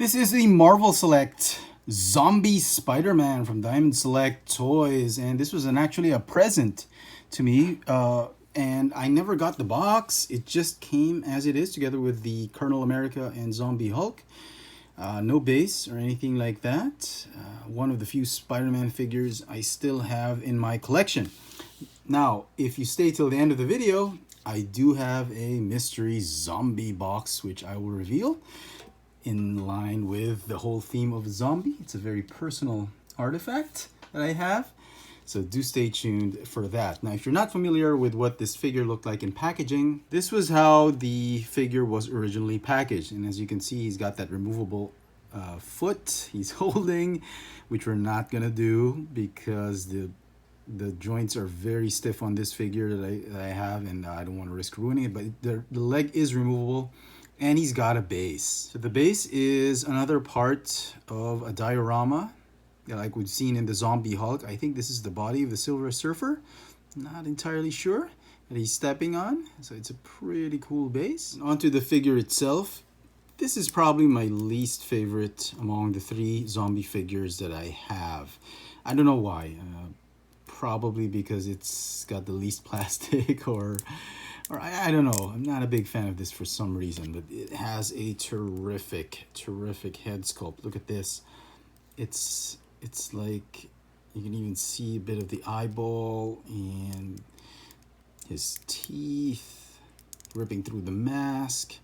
This is the Marvel Select Zombie Spider-Man from Diamond Select Toys, and this was actually a present to me, and I never got the box. It just came as it is together with the Colonel America and Zombie Hulk. No base or anything like that. One of the few Spider-Man figures I still have in my collection. Now, if you stay till the end of the video, I do have a mystery zombie box which I will reveal in line with the whole theme of zombie. It's a very personal artifact that I have, so do stay tuned for that. Now, if you're not familiar with what this figure looked like in packaging, this was how the figure was originally packaged. And as you can see, he's got that removable foot he's holding, which we're not gonna do because the joints are very stiff on this figure that I have, and I don't want to risk ruining it. But the leg is removable, and he's got a base. So the base is another part of a diorama, like we've seen in the Zombie Hulk. I think this is the body of the Silver Surfer. Not entirely sure that he's stepping on. So it's a pretty cool base. Onto the figure itself. This is probably my least favorite among the three zombie figures that I have. I don't know why. Probably because it's got the least plastic, or I don't know. I'm not a big fan of this for some reason, but it has a terrific head sculpt. Look at this. It's like you can even see a bit of the eyeball and his teeth ripping through the mask.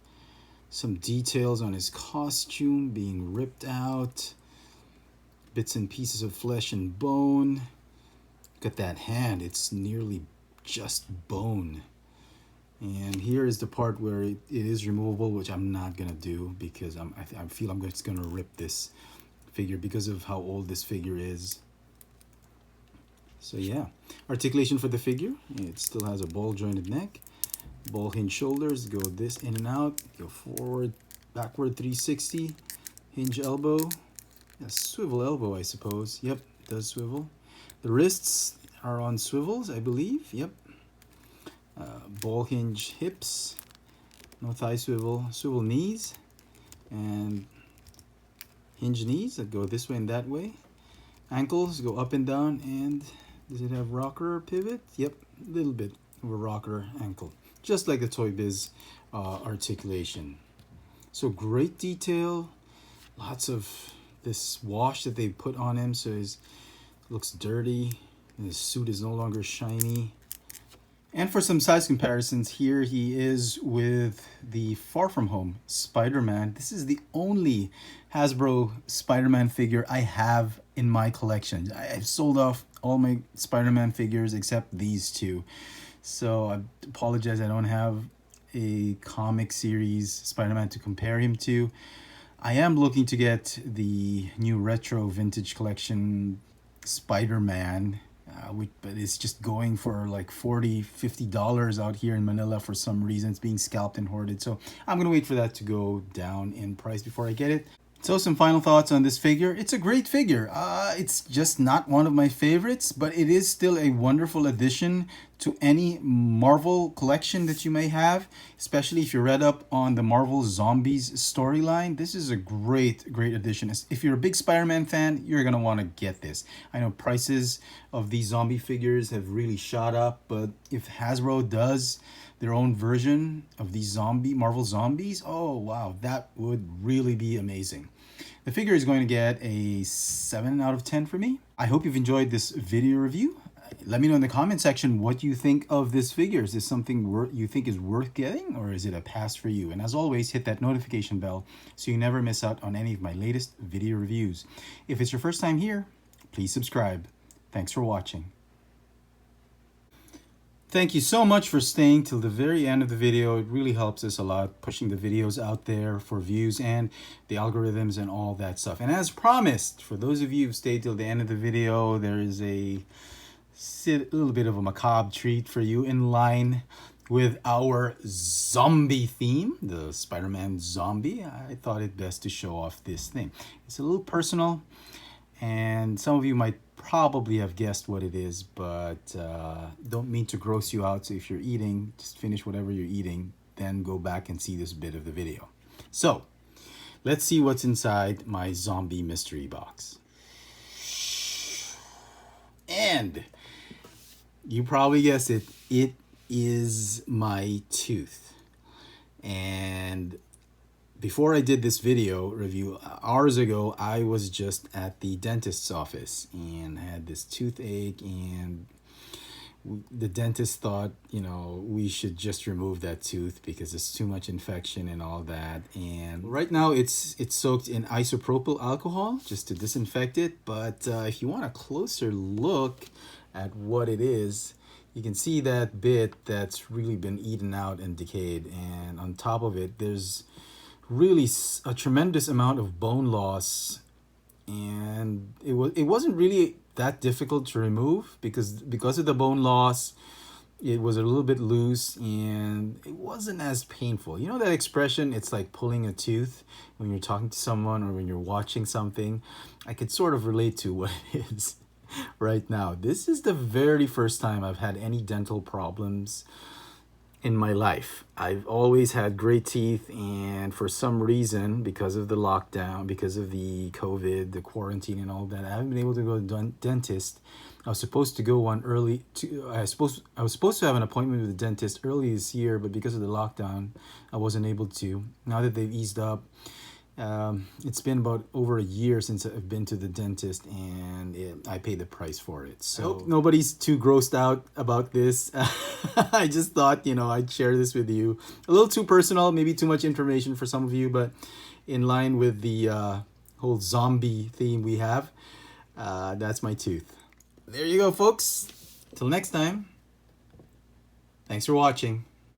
Some details on his costume being ripped out. Bits and pieces of flesh and bone. Look at that hand, it's nearly just bone. And here is the part where it is removable, which I'm not gonna do because I feel I'm just gonna rip this figure because of how old this figure is. So yeah, articulation for the figure, it still has a ball jointed neck, ball hinge shoulders, go this in and out, go forward, backward 360, hinge elbow, a swivel elbow I suppose, yep, it does swivel. The wrists are on swivels, I believe. Yep. Ball hinge hips. No thigh swivel. Swivel knees. And hinge knees that go this way and that way. Ankles go up and down. And does it have rocker or pivot? Yep. A little bit of a rocker ankle. Just like the Toy Biz articulation. So great detail. Lots of this wash that they put on him. So he's looks dirty, and his suit is no longer shiny. And for some size comparisons, here he is with the Far From Home Spider-Man. This is the only Hasbro Spider-Man figure I have in my collection. I've sold off all my Spider-Man figures except these two. So I apologize, I don't have a comic series Spider-Man to compare him to. I am looking to get the new retro vintage collection Spider-Man, but it's just going for like $40-50 out here in Manila for some reason. It's being scalped and hoarded, so I'm gonna wait for that to go down in price before I get it. So some final thoughts on this figure. It's a great figure. It's just not one of my favorites, but it is still a wonderful addition to any Marvel collection that you may have, especially if you read up on the Marvel Zombies storyline. This is a great addition. If you're a big Spider-Man fan, you're gonna want to get this. I know prices of these zombie figures have really shot up, but if Hasbro does their own version of these Marvel zombies, oh wow, that would really be amazing. The figure is going to get a 7 out of 10 for me. I hope you've enjoyed this video review. Let me know in the comment section what you think of this figure. Is this something you think is worth getting, or is it a pass for you? And as always, hit that notification bell so you never miss out on any of my latest video reviews. If it's your first time here, please subscribe. Thanks for watching. Thank you so much for staying till the very end of the video. It really helps us a lot, pushing the videos out there for views and the algorithms and all that stuff. And as promised, for those of you who've stayed till the end of the video, there is a little bit of a macabre treat for you in line with our zombie theme, the Spider-Man zombie. I thought it best to show off this thing. It's a little personal, and some of you might probably have guessed what it is, but don't mean to gross you out. So if you're eating, just finish whatever you're eating, then go back and see this bit of the video. So let's see what's inside my zombie mystery box. And you probably guessed it, it is my tooth. And before I did this video review, hours ago, I was just at the dentist's office and had this toothache, and the dentist thought, we should just remove that tooth because there's too much infection and all that. And right now it's soaked in isopropyl alcohol just to disinfect it. But if you want a closer look at what it is, you can see that bit that's really been eaten out and decayed. And on top of it, there's really a tremendous amount of bone loss. And it wasn't really that difficult to remove because of the bone loss. It was a little bit loose and it wasn't as painful. You know that expression, it's like pulling a tooth when you're talking to someone or when you're watching something? I could sort of relate to what it is right now. This is the very first time I've had any dental problems in my life. I've always had great teeth, and for some reason, because of the lockdown, because of the COVID, the quarantine and all that, I haven't been able to go to the dentist. I was supposed to go I was supposed to have an appointment with the dentist early this year, but because of the lockdown, I wasn't able to. Now that they've eased up, it's been about over a year since I've been to the dentist, and I paid the price for it. So I hope nobody's too grossed out about this. I just thought, I'd share this with you. A little too personal, maybe too much information for some of you, but in line with the whole zombie theme we have, that's my tooth. There you go, folks. Till next time. Thanks for watching.